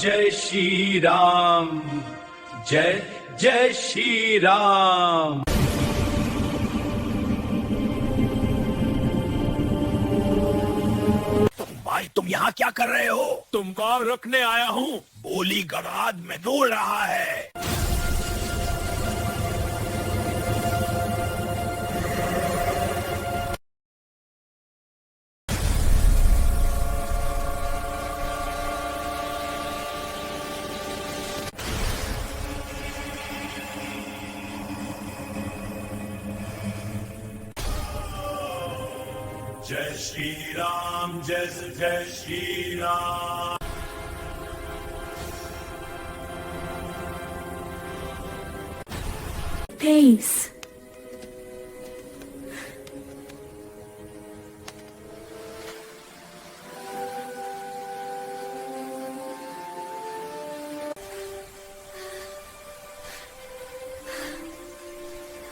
जय श्री राम। जय जय श्री राम। भाई तुम यहाँ क्या कर रहे हो? तुमको रखने आया हूँ। बोली गराद में दौड़ रहा है। जय श्री राम, जय जय श्री राम। Peace.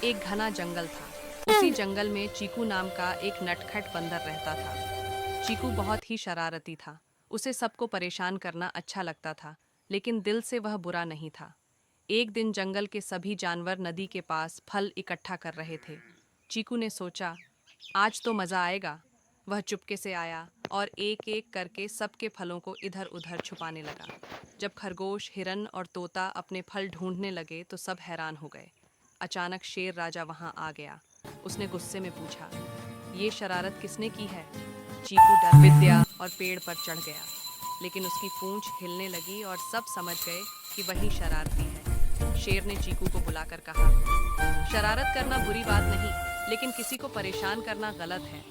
एक घना जंगल था। उसी जंगल में चीकू नाम का एक नटखट बंदर रहता था। चीकू बहुत ही शरारती था। उसे सबको परेशान करना अच्छा लगता था, लेकिन दिल से वह बुरा नहीं था। एक दिन जंगल के सभी जानवर नदी के पास फल इकट्ठा कर रहे थे। चीकू ने सोचा, आज तो मज़ा आएगा। वह चुपके से आया और एक एक करके सबके फलों को इधर उधर छुपाने लगा। जब खरगोश, हिरन और तोता अपने फल ढूंढने लगे तो सब हैरान हो गए। अचानक शेर राजा वहां आ गया। उसने गुस्से में पूछा, ये शरारत किसने की है? चीकू डर विद्या और पेड़ पर चढ़ गया, लेकिन उसकी पूंछ हिलने लगी और सब समझ गए कि वही शरारती है। शेर ने चीकू को बुलाकर कहा, शरारत करना बुरी बात नहीं, लेकिन किसी को परेशान करना गलत है।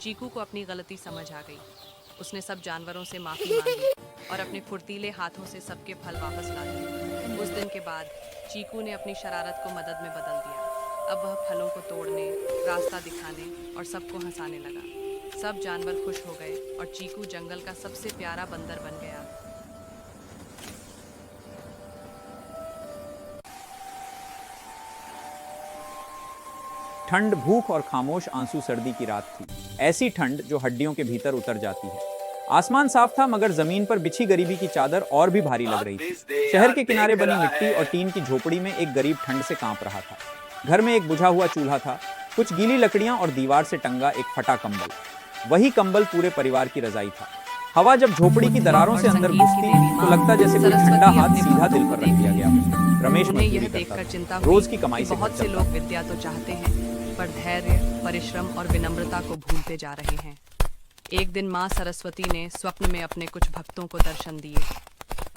चीकू को अपनी गलती समझ आ गई। उसने सब जानवरों से माफ़ी मांगी और अपने फुर्तीले हाथों से सबके फल वापस ला दिए। उस दिन के बाद चीकू ने अपनी शरारत को मदद में बदल दिया। अब वह फलों को तोड़ने, रास्ता दिखाने और सबको हंसाने लगा। सब जानवर खुश हो गए और चीकू जंगल का सबसे प्यारा बंदर बन गया। ठंड, भूख और खामोश आंसू सर्दी की रात थी। ऐसी ठंड जो हड्डियों के भीतर उतर जाती है। आसमान साफ था, मगर जमीन पर बिछी गरीबी की चादर और भी भारी लग रही थी। शहर के किनारे बनी मिट्टी और टीन की झोपड़ी में एक गरीब ठंड से कांप रहा था। घर में एक बुझा हुआ चूल्हा था, कुछ गीली लकड़ियां और दीवार से टंगा एक फटा कंबल। वही कंबल पूरे परिवार की रजाई था। हवा जब झोपड़ी की दरारों से अंदर घुसती तो लगता जैसे कोई ठंडा हाथ सीधा दिल पर रख दिया गया। रमेश मजदूरी करता था, रोज की कमाई से बहुत से लोग विद्या तो चाहते हैं, पर धैर्य, परिश्रम और विनम्रता को भूलते जा रहे हैं। एक दिन माँ सरस्वती ने स्वप्न में अपने कुछ भक्तों को दर्शन दिए।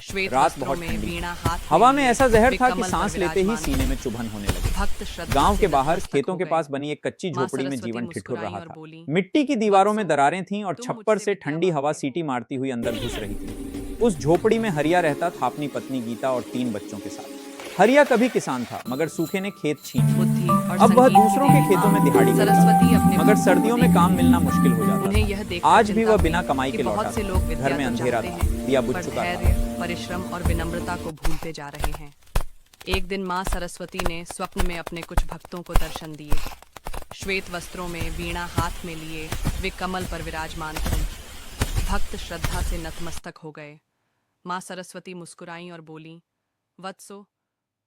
श्वेत वस्त्रों में, वीणा हाथ में, हवा में ऐसा जहर था कि सांस लेते ही सीने में चुभन होने लगे। भक्त गांव के बाहर खेतों के पास बनी एक कच्ची झोपड़ी में जीवन ठिठुर रहा था। मिट्टी की दीवारों में दरारें थीं और छप्पर से ठंडी हवा सीटी मारती हुई अंदर घुस रही थी। उस झोपड़ी में हरिया रहता था अपनी पत्नी गीता और 3 बच्चों के साथ। हरिया कभी किसान था, मगर सूखे ने खेत छीन लिए। अब वह दूसरों के खेतों में दिहाड़ी करता था, मगर सर्दियों में काम मिलना मुश्किल हो जाता था। आज भी वह बिना कमाई के लौटा था। घर में अंधेरा था, दिया बुझ चुका था। परिश्रम और विनम्रता को भूलते जा रहे हैं। एक दिन माँ सरस्वती ने स्वप्न में अपने कुछ भक्तों को दर्शन दिए। श्वेत वस्त्रों में, वीणा हाथ में लिए, वे कमल पर विराजमान थे। भक्त श्रद्धा से नतमस्तक हो गए। माँ सरस्वती मुस्कुराई और बोली, वत्सो,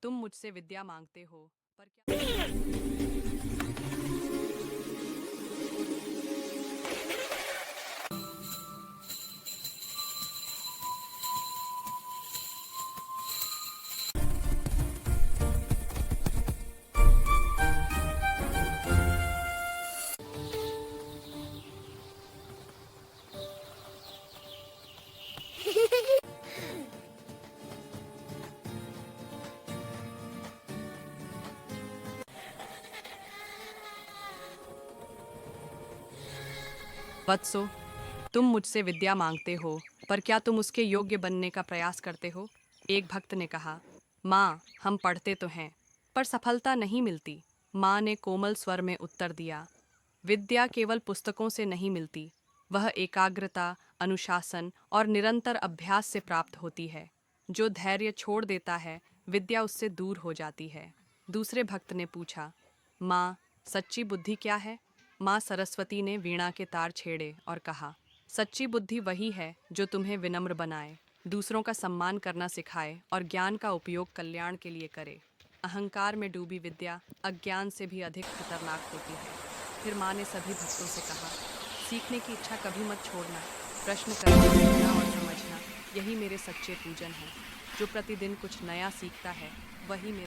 तुम मुझसे विद्या मांगते हो, पर क्या वत्सो, तुम मुझसे विद्या मांगते हो, पर क्या तुम उसके योग्य बनने का प्रयास करते हो? एक भक्त ने कहा, माँ, हम पढ़ते तो हैं, पर सफलता नहीं मिलती। माँ ने कोमल स्वर में उत्तर दिया, विद्या केवल पुस्तकों से नहीं मिलती, वह एकाग्रता, अनुशासन और निरंतर अभ्यास से प्राप्त होती है। जो धैर्य छोड़ देता है, विद्या उससे दूर हो जाती है। दूसरे भक्त ने पूछा, माँ, सच्ची बुद्धि क्या है? माँ सरस्वती ने वीणा के तार छेड़े और कहा, सच्ची बुद्धि वही है जो तुम्हें विनम्र बनाए, दूसरों का सम्मान करना सिखाए और ज्ञान का उपयोग कल्याण के लिए करे। अहंकार में डूबी विद्या अज्ञान से भी अधिक खतरनाक होती है। फिर माँ ने सभी भक्तों से कहा, सीखने की इच्छा कभी मत छोड़ना, प्रश्न करना, सीखना और समझना, यही मेरे सच्चे पूजन हैं। जो प्रतिदिन कुछ नया सीखता है वही मेरा